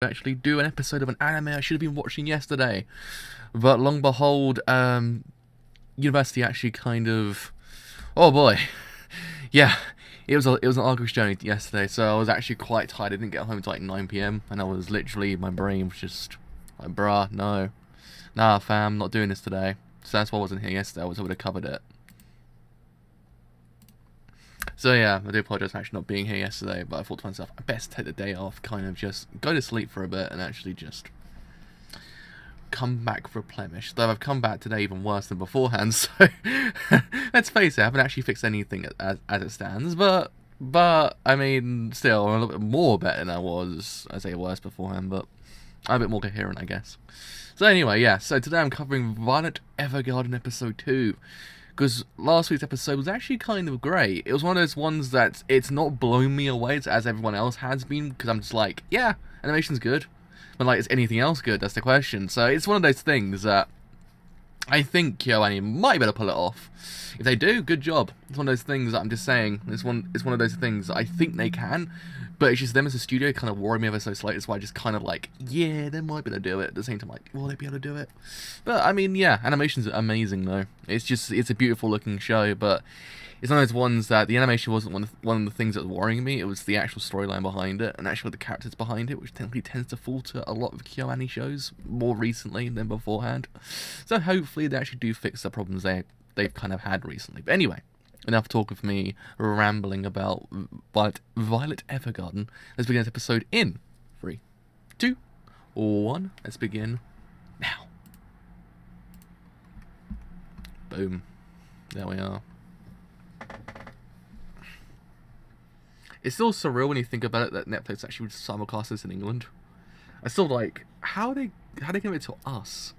actually do an episode of an anime I should have been watching yesterday. But long behold, university actually kind of, oh boy, yeah, it was an arduous journey yesterday. So I was actually quite tired. I didn't get home until like 9 p.m. and I was literally, my brain was just like, bruh, no, nah, fam, not doing this today. So that's why I wasn't here yesterday. I would have covered it. So yeah, I do apologise for actually not being here yesterday, but I thought to myself, I best take the day off, kind of just go to sleep for a bit and actually just come back replenished. Though I've come back today even worse than beforehand, so let's face it, I haven't actually fixed anything as it stands, but I mean, still, I'm a little bit more better than I was. I say worse beforehand, but I'm a bit more coherent, I guess. So anyway, yeah, so today I'm covering Violet Evergarden episode 2. Because last week's episode was actually kind of great. It was one of those ones that it's not blown me away as everyone else has been, because I'm just like, yeah, animation's good. But like, is anything else good? That's the question. So it's one of those things that I think Kyoani might be able to pull it off. If they do, good job. It's one of those things that I'm just saying. It's one of those things that I think they can, but it's just them as a studio kind of worry me ever so slightly. That's why I just kind of like, yeah, they might be able to do it. At the same time, like, will they be able to do it? But I mean, yeah, animation's amazing though. It's a beautiful looking show, but it's one of those ones that the animation wasn't one of the things that was worrying me. It was the actual storyline behind it, and actually the characters behind it, which technically tends to falter a lot of Kyoani shows more recently than beforehand. So hopefully they actually do fix the problems they've kind of had recently. But anyway, enough talk of me rambling about Violet Evergarden. Let's begin this episode in 3, 2, 1. Let's begin now. Boom. There we are. It's still surreal when you think about it that Netflix actually would simulcast this in England. I still like, how they give it to us?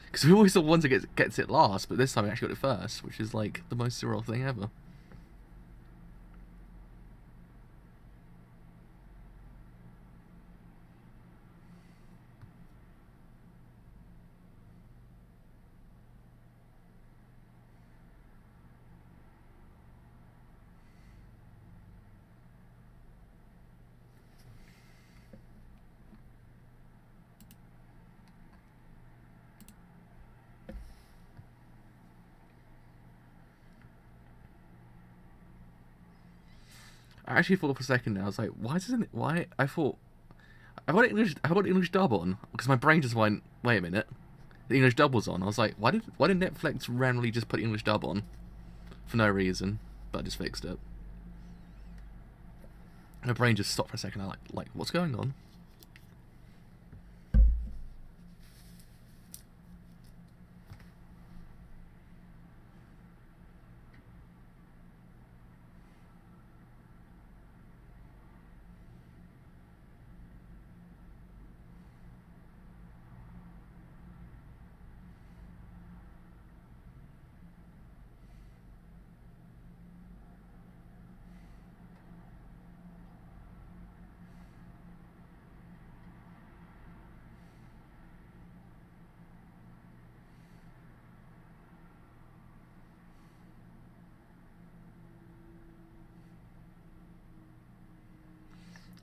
Because we're always the ones that gets it last, but this time we actually got it first, which is like the most surreal thing ever. I actually thought for a second now, I was like, why doesn't it, why? I thought, I got English dub on, because my brain just went, wait a minute, the English dub was on. I was like, why did Netflix randomly just put English dub on? For no reason, but I just fixed it. My brain just stopped for a second, I like, what's going on?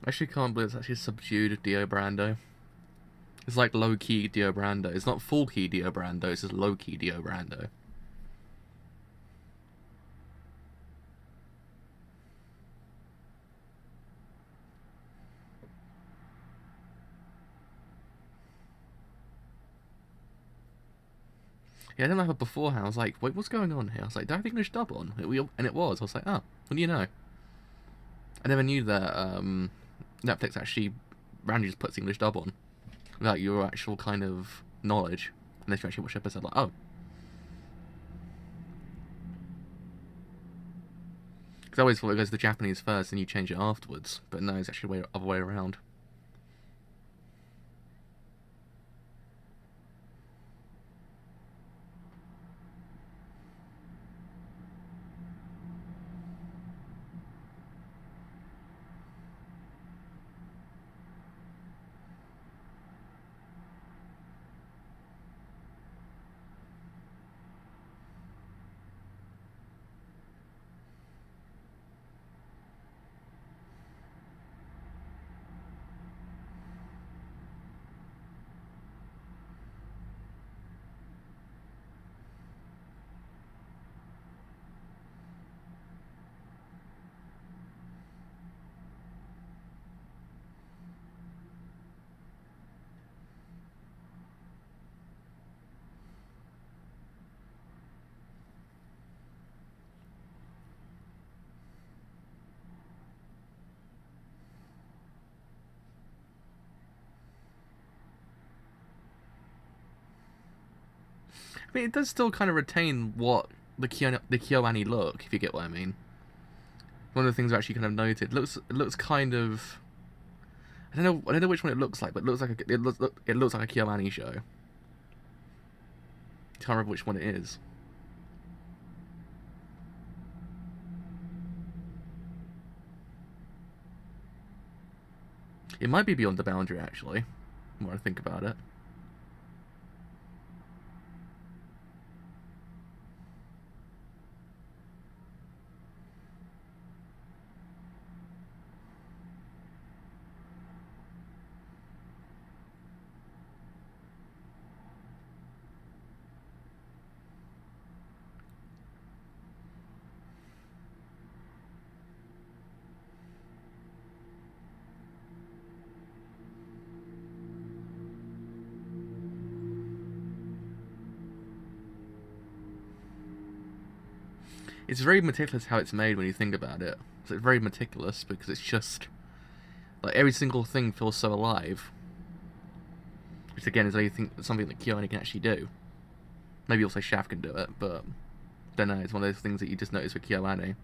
I actually can't believe it's actually subdued Dio Brando. It's like low-key Dio Brando. It's not full-key Dio Brando, it's just low-key Dio Brando. Yeah, I didn't have it beforehand. I was like, wait, what's going on here? I was like, do I have English dub on? And it was. I was like, oh, what do you know? I never knew that Netflix actually randomly just puts English dub on without your actual kind of knowledge. Unless you actually watch the episode, like, oh. Because I always thought it goes to the Japanese first and you change it afterwards. But no, it's actually the other way around. I mean, it does still kind of retain what the Kyoani look, if you get what I mean. One of the things I actually kind of noted, it looks kind of, I don't know which one it looks like, but it looks like it looks like a Kyoani show. I can't remember which one it is. It might be Beyond the Boundary, actually, the more I think about it. It's very meticulous how it's made when you think about it. So it's very meticulous because it's just like every single thing feels so alive. Which again is something that Kyoani can actually do. Maybe also Shaft can do it, but I don't know. It's one of those things that you just notice with Kyoani.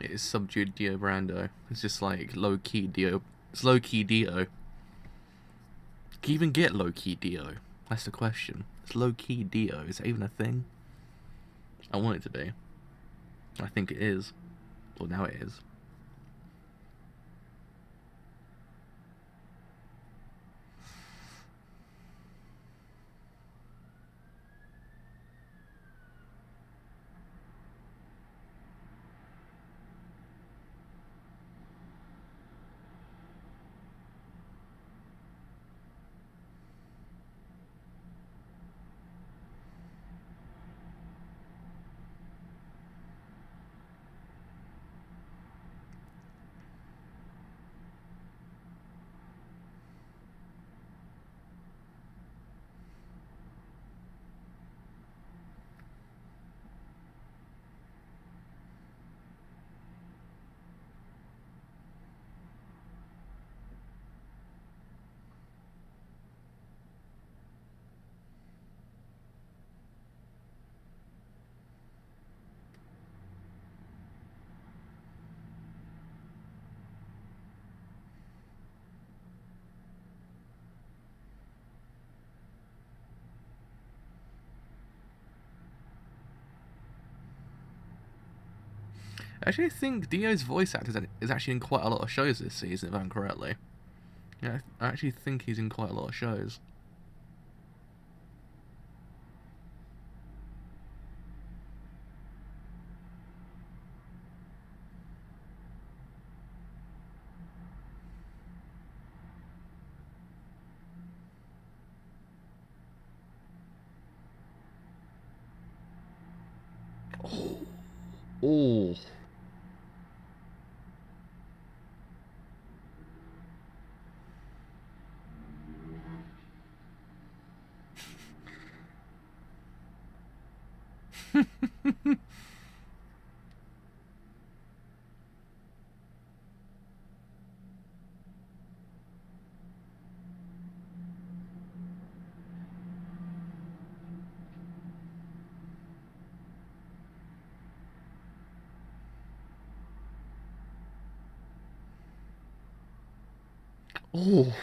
It is subdued Dio Brando. It's just like low-key Dio. It's low-key Dio. Can you even get low-key Dio? That's the question. It's low-key Dio. Is that even a thing? I want it to be. I think it is. Well, now it is. Actually, I think Dio's voice actor is actually in quite a lot of shows this season, if I'm correctly. Yeah, I actually think he's in quite a lot of shows. Oh. Oh. Oh.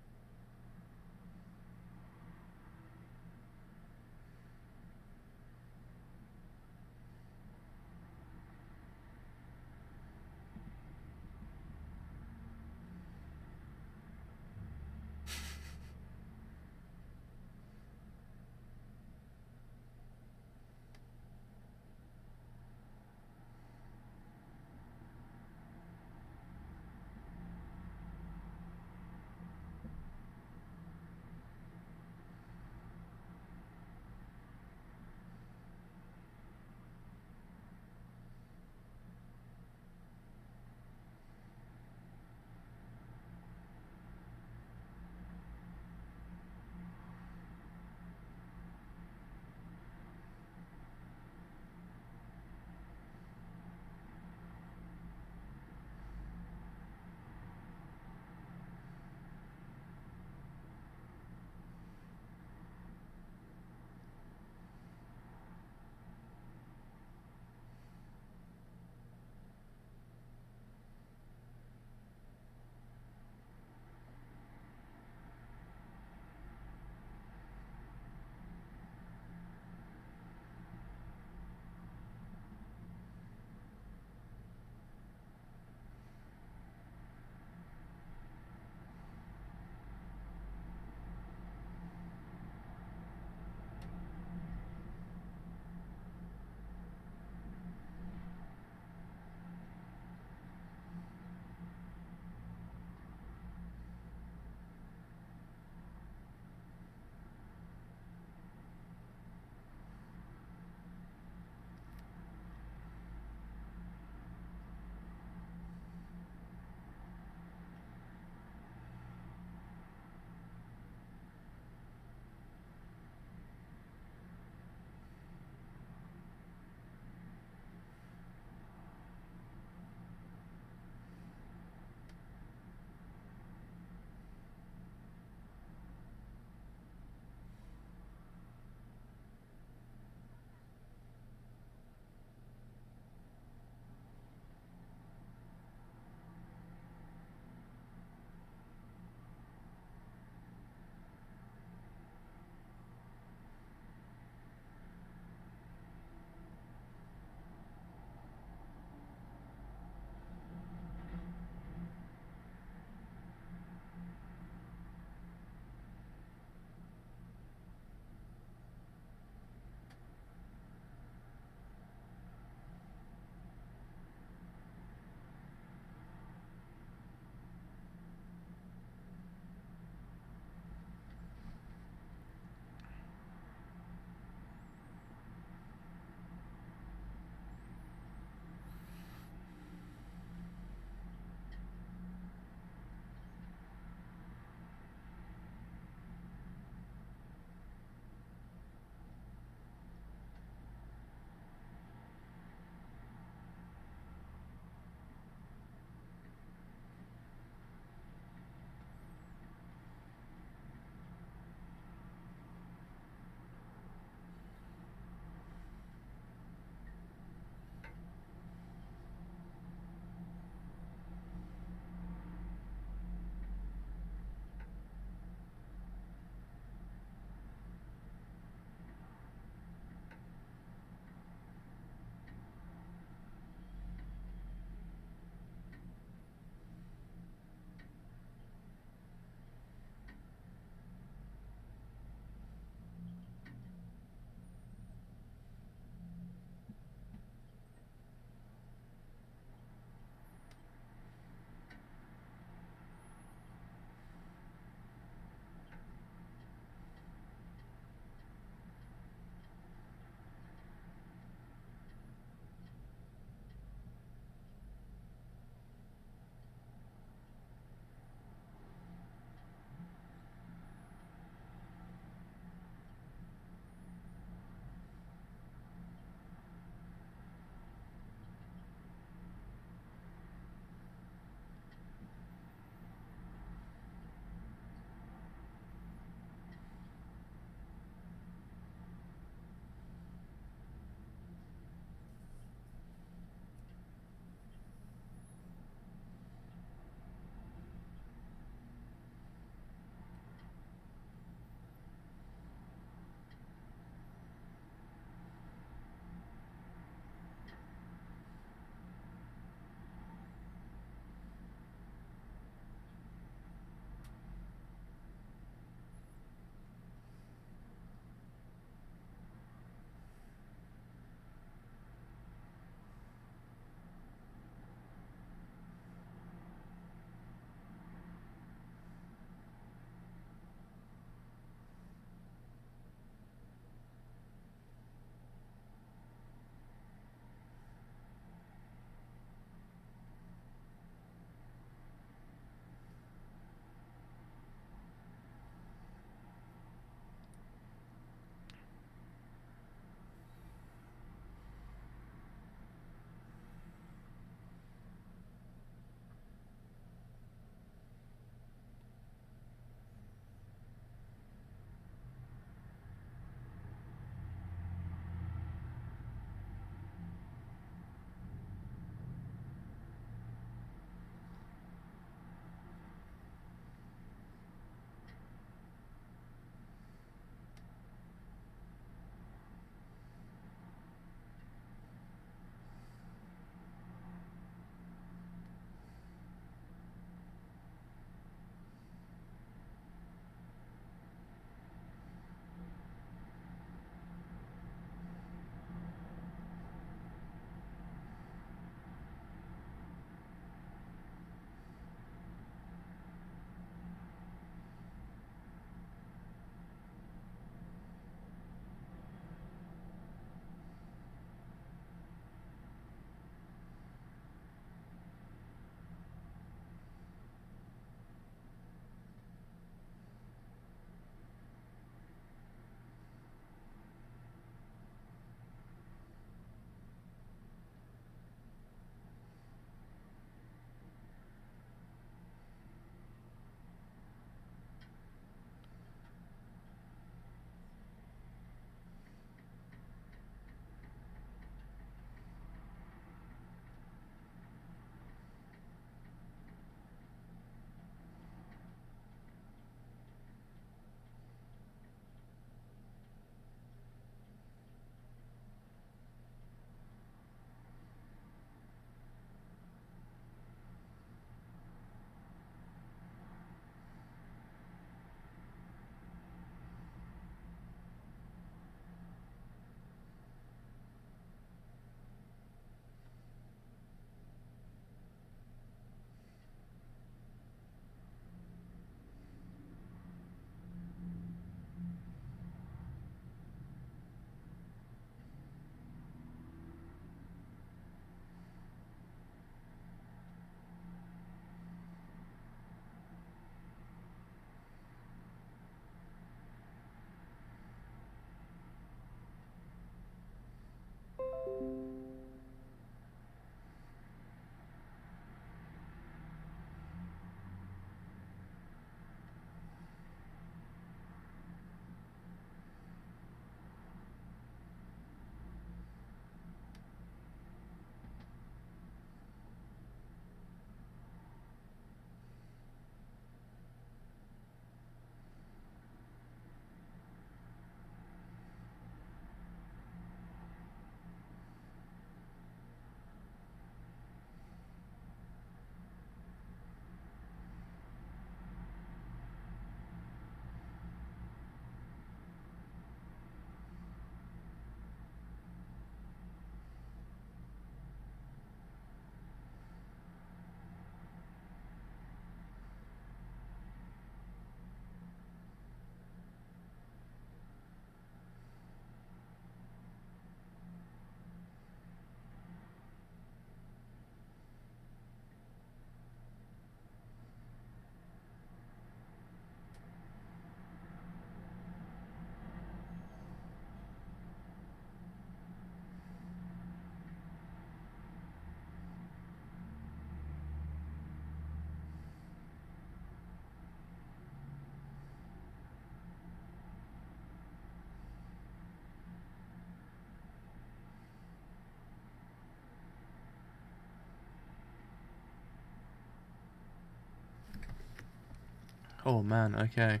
Oh man, okay.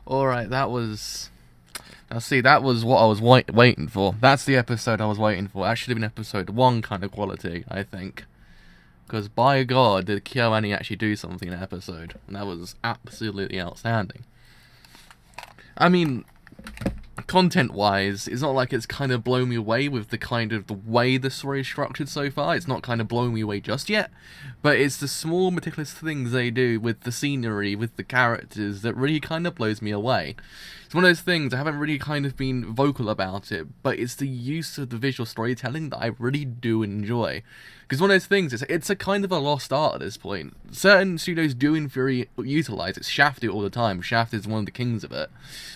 Alright, that was... Now see, that was what I was waiting for. That's the episode I was waiting for. That should have been episode 1 kind of quality, I think. Because by God, did Kyoani actually do something in that episode. And that was absolutely outstanding. I mean, content-wise, it's not like it's kind of blown me away with the way the story is structured so far. It's not kind of blowing me away just yet. But it's the small, meticulous things they do with the scenery, with the characters, that really kind of blows me away. It's one of those things, I haven't really kind of been vocal about it, but it's the use of the visual storytelling that I really do enjoy. Because one of those things, it's a kind of a lost art at this point. Certain studios do in theory utilize it. Shaft do it all the time. Shaft is one of the kings of it.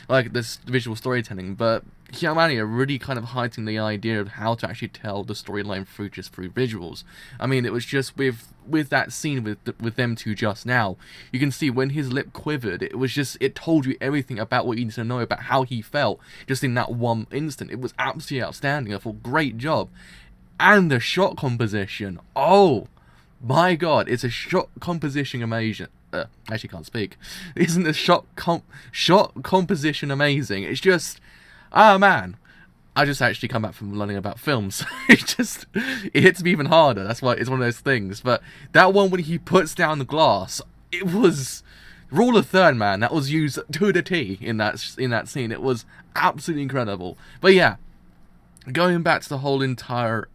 Like, this visual storytelling, but Kyoani are really kind of hiding the idea of how to actually tell the storyline through visuals. I mean, it was just with that scene with them two just now. You can see when his lip quivered, it told you everything about what you need to know about how he felt just in that one instant. It was absolutely outstanding. I thought, great job. And the shot composition, oh my God, it's a shot composition amazing. Actually can't speak. Isn't the shot composition amazing? It's just, oh man, I just actually come back from learning about films. it hits me even harder. That's why it's one of those things. But that one when he puts down the glass, it was rule of third, man. That was used to the T in that scene. It was absolutely incredible. But yeah, going back to the whole entire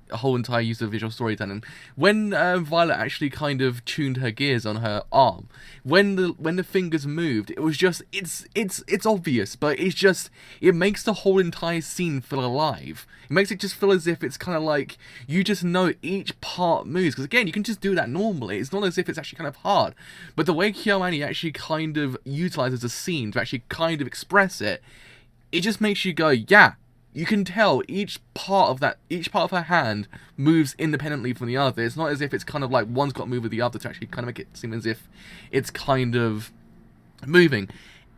use of visual storytelling, when Violet actually kind of tuned her gears on her arm, when the fingers moved, it was just it's obvious, but it makes the whole entire scene feel alive. It makes it just feel as if it's kind of like you just know each part moves, because again, you can just do that normally. It's not as if it's actually kind of hard, but the way Kyoani actually kind of utilizes the scene to actually kind of express it, it just makes you go, yeah. You can tell each part of her hand moves independently from the other. It's not as if it's kind of like one's got to move with the other to actually kind of make it seem as if it's kind of moving.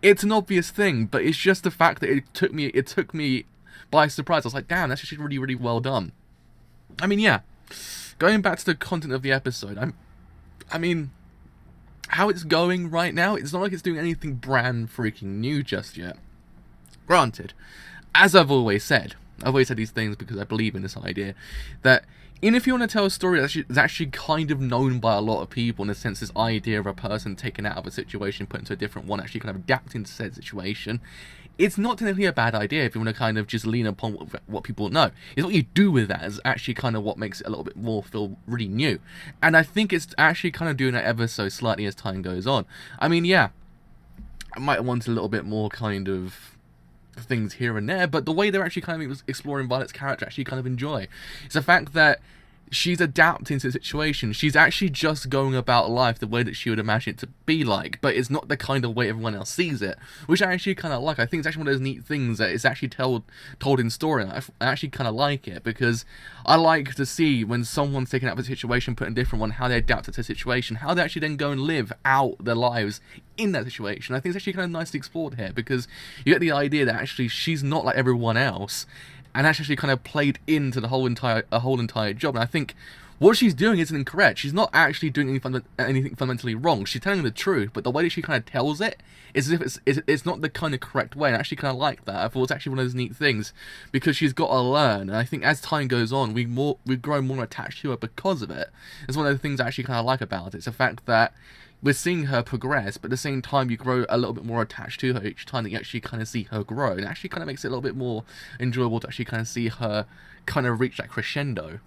It's an obvious thing, but it's just the fact that it took me by surprise. I was like, damn, that's actually really, really well done. I mean, yeah. Going back to the content of the episode, I mean, how it's going right now, it's not like it's doing anything brand freaking new just yet. Granted, as I've always said these things because I believe in this idea, that if you want to tell a story that's actually kind of known by a lot of people, in a sense, this idea of a person taken out of a situation, put into a different one, actually kind of adapting to said situation, it's not technically a bad idea if you want to kind of just lean upon what people know. It's what you do with that is actually kind of what makes it a little bit more feel really new. And I think it's actually kind of doing that ever so slightly as time goes on. I mean, yeah, I might want a little bit more kind of things here and there, but the way they're actually kind of exploring Violet's character, I actually kind of enjoy. It's the fact that she's adapting to the situation. She's actually just going about life the way that she would imagine it to be like, but it's not the kind of way everyone else sees it, which I actually kind of like. I think it's actually one of those neat things that it's actually told in story, and I actually kind of like it, because I like to see when someone's taken out of a situation, put in a different one, how they adapt to the situation, how they actually then go and live out their lives in that situation. I think it's actually kind of nicely explored here, because you get the idea that actually she's not like everyone else, and that's actually kind of played into the whole entire job. And I think what she's doing isn't incorrect. She's not actually doing anything fundamentally wrong. She's telling the truth, but the way that she kind of tells it is as if it's not the kind of correct way. And I actually kind of like that. I thought it's actually one of those neat things, because she's got to learn. And I think as time goes on, we grow more attached to her because of it. It's one of the things I actually kind of like about it. It's the fact that we're seeing her progress, but at the same time you grow a little bit more attached to her each time that you actually kind of see her grow, and it actually kind of makes it a little bit more enjoyable to actually kind of see her kind of reach that crescendo,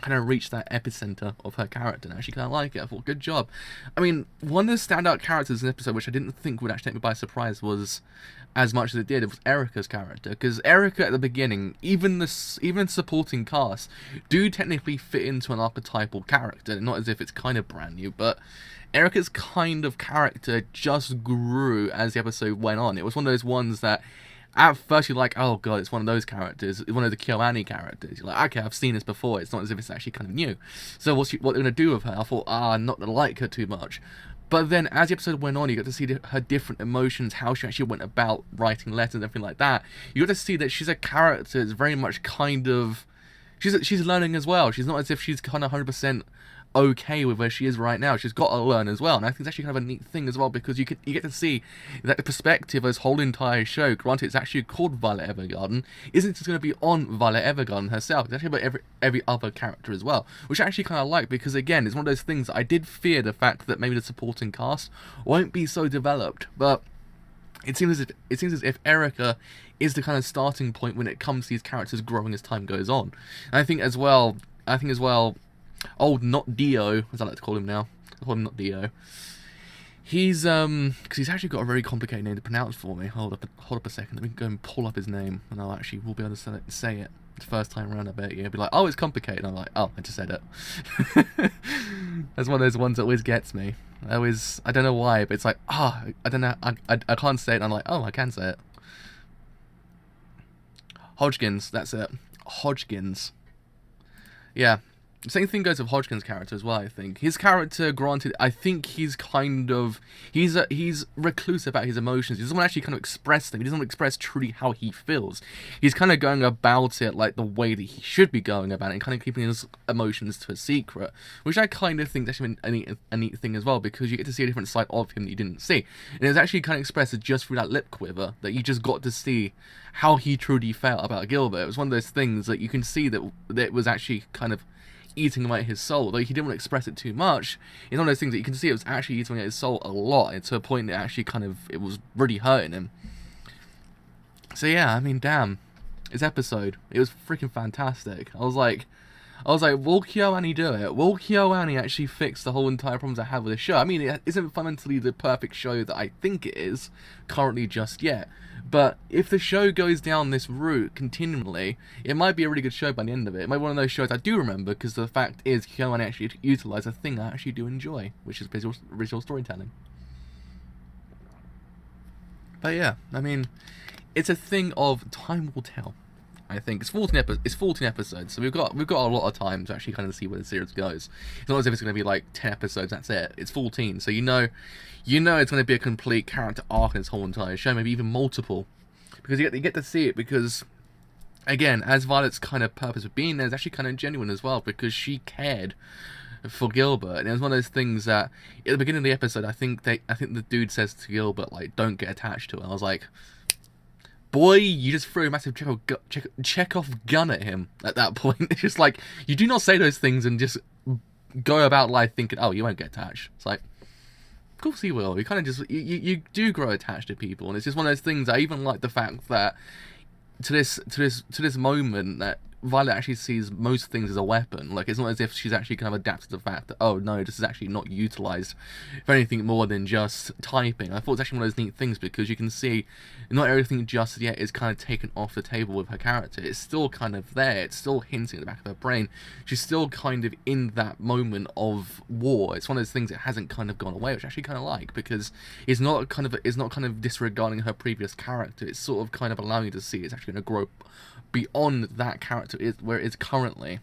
kind of reach that epicenter of her character, and I actually kind of like it. I thought, good job. I mean, one of the standout characters in the episode, which I didn't think would actually take me by surprise, was as much as it did, it was Erica's character, because Erica at the beginning, even supporting cast, do technically fit into an archetypal character, not as if it's kind of brand new, but Erica's kind of character just grew as the episode went on. It was one of those ones that at first you're like, oh god, it's one of those characters, it's one of the Kyoani characters. You're like, okay, I've seen this before. It's not as if it's actually kind of new. So what they're going to do with her? I thought, I'm not going to like her too much. But then as the episode went on, you got to see her different emotions, how she actually went about writing letters and everything like that. You got to see that she's a character that's very much kind of... She's learning as well. She's not as if she's kind of 100% okay with where she is right now. She's got to learn as well, and I think it's actually kind of a neat thing as well, because you get to see that the perspective of this whole entire show, granted it's actually called Violet Evergarden, isn't just going to be on Violet Evergarden herself. It's actually about every other character as well, which I actually kind of like, because again, it's one of those things that I did fear the fact that maybe the supporting cast won't be so developed, but it seems as if Erica is the kind of starting point when it comes to these characters growing as time goes on. And I think as well, old Not Dio, as I like to call him now. I call him Not Dio. He's because he's actually got a very complicated name to pronounce for me. Hold up a second. Let me go and pull up his name, and will be able to say it the first time around. I bet you. He'll be like, "Oh, it's complicated." And I'm like, "Oh, I just said it." That's one of those ones that always gets me. I don't know why, but it's like, I don't know. I can't say it. And I'm like, "Oh, I can say it." Hodgkins. That's it. Hodgkins. Yeah. Same thing goes with Hodgkin's character as well, I think. His character, granted, I think he's reclusive about his emotions. He doesn't want to actually kind of express them. He doesn't want to express truly how he feels. He's kind of going about it like the way that he should be going about it, and kind of keeping his emotions to a secret, which I kind of think is actually a neat thing as well, because you get to see a different side of him that you didn't see. And it's actually kind of expressed just through that lip quiver, that you just got to see how he truly felt about Gilbert. It was one of those things that you can see that it was actually kind of eating away at his soul, though he didn't want to express it too much. It's one of those things that you can see it was actually eating away at his soul a lot, and to a point that actually it was really hurting him. So yeah, I mean, damn, his episode, it was freaking fantastic. I was like, will Kyoani do it? Will Kyoani actually fix the whole entire problems I have with the show? I mean, it isn't fundamentally the perfect show that I think it is currently just yet. But if the show goes down this route continually, it might be a really good show by the end of it. It might be one of those shows I do remember, because the fact is, Kyoani actually utilised a thing I actually do enjoy, which is visual storytelling. But yeah, I mean, it's a thing of time will tell. I think it's 14 episodes, so we've got a lot of time to actually kind of see where the series goes. It's not as if it's going to be like 10 episodes, that's it. It's 14, so you know it's going to be a complete character arc in this whole entire show, maybe even multiple, because you get to see it, because again, as Violet's kind of purpose of being there is actually kind of genuine as well, because she cared for Gilbert, and it was one of those things that at the beginning of the episode, I think the dude says to Gilbert, like, don't get attached to it. And I was like, boy, you just threw a massive Chekhov gun at him at that point. It's just like, you do not say those things and just go about life thinking, oh, you won't get attached. It's like, of course he will. You kind of just, you do grow attached to people, and it's just one of those things. I even like the fact that to this moment that Violet actually sees most things as a weapon. Like, it's not as if she's actually kind of adapted to the fact that, oh no, this is actually not utilised for anything more than just typing. I thought it's actually one of those neat things, because you can see not everything just yet is kind of taken off the table with her character. It's still kind of there. It's still hinting at the back of her brain. She's still kind of in that moment of war. It's one of those things that hasn't kind of gone away, which I actually kind of like, because it's not kind of disregarding her previous character. It's sort of kind of allowing you to see it's actually going to grow beyond that character is where it is currently.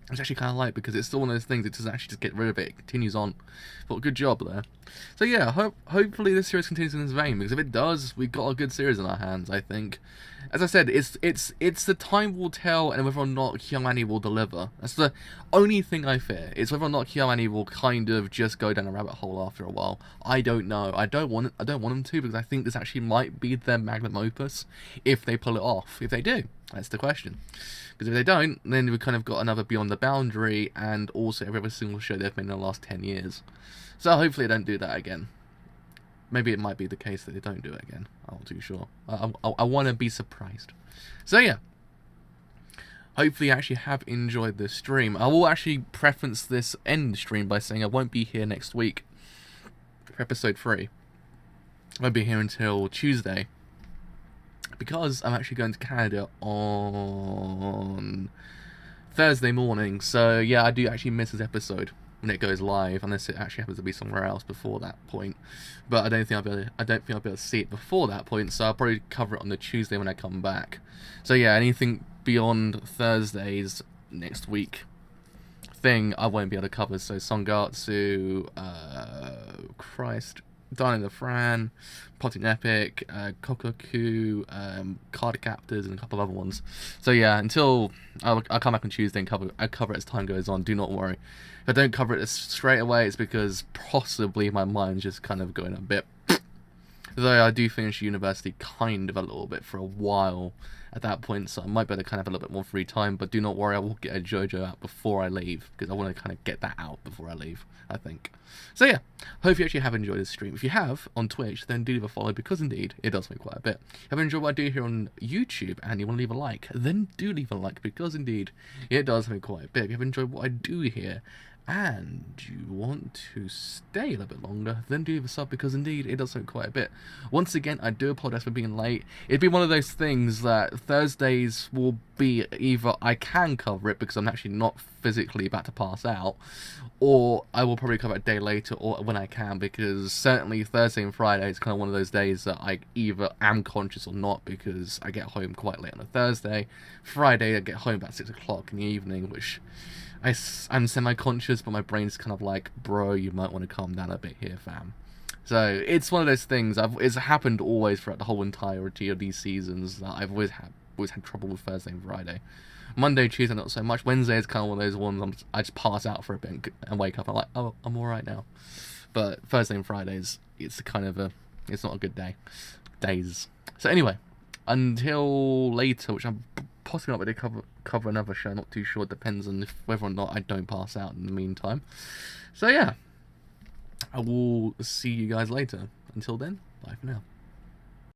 It's actually kind of like, because it's still one of those things, it doesn't actually just get rid of it, it continues on. But good job there. So yeah, hopefully this series continues in this vein, because if it does, we've got a good series in our hands, I think. As I said, it's the time will tell, and whether or not Kyoani will deliver. That's the only thing I fear. It's whether or not Kyoani will kind of just go down a rabbit hole after a while. I don't know. I don't want them to, because I think this actually might be their magnum opus if they pull it off. If they do, that's the question. Because if they don't, then we've kind of got another Beyond the Boundary, and also every other single show they've made in the last 10 years. So hopefully they don't do that again. Maybe it might be the case that they don't do it again. I'm not too sure. I want to be surprised. So yeah. Hopefully you actually have enjoyed this stream. I will actually preference this end stream by saying I won't be here next week for episode 3. I won't be here until Tuesday, because I'm actually going to Canada on Thursday morning. So yeah, I do actually miss this episode when it goes live, unless it actually happens to be somewhere else before that point. But I don't think I'll be able to see it before that point, so I'll probably cover it on the Tuesday when I come back. So yeah, anything beyond Thursday's next week thing, I won't be able to cover. So Songatsu, Dining the Fran, Potting Epic, Kokoku, Card Captors, and a couple of other ones. So yeah, until I'll come back on Tuesday and cover it as time goes on. Do not worry. If I don't cover it straight away, it's because possibly my mind's just kind of going a bit. Though I do finish university kind of a little bit for a while at that point, so I might be able to kind of have a little bit more free time, but do not worry, I will get a JoJo out before I leave, because I want to kind of get that out before I leave, I think. So yeah, hope you actually have enjoyed this stream. If you have, on Twitch, then do leave a follow, because indeed, it does me quite a bit. If you have enjoyed what I do here on YouTube, and you want to leave a like, then do leave a like, because indeed, it does me quite a bit. If you have enjoyed what I do here, and you want to stay a little bit longer, then do leave a sub, because indeed it does take quite a bit. Once again, I do apologise for being late. It'd be one of those things that Thursdays will be either I can cover it because I'm actually not physically about to pass out, or I will probably cover it a day later or when I can, because certainly Thursday and Friday is kind of one of those days that I either am conscious or not, because I get home quite late on a Thursday. Friday I get home about 6 o'clock in the evening, which I'm semi-conscious, but my brain's kind of like, bro, you might want to calm down a bit here, fam. So it's one of those things. It's happened always throughout the whole entirety of these seasons that I've always had trouble with Thursday and Friday. Monday, Tuesday, not so much. Wednesday is kind of one of those ones I just pass out for a bit and wake up. I'm like, oh, I'm all right now. But Thursday and Fridays, it's not a good days. So anyway, until later, which I'm possibly not going to cover another show, not too sure. It depends on whether or not I don't pass out in the meantime. So yeah, I will see you guys later. Until then, bye for now.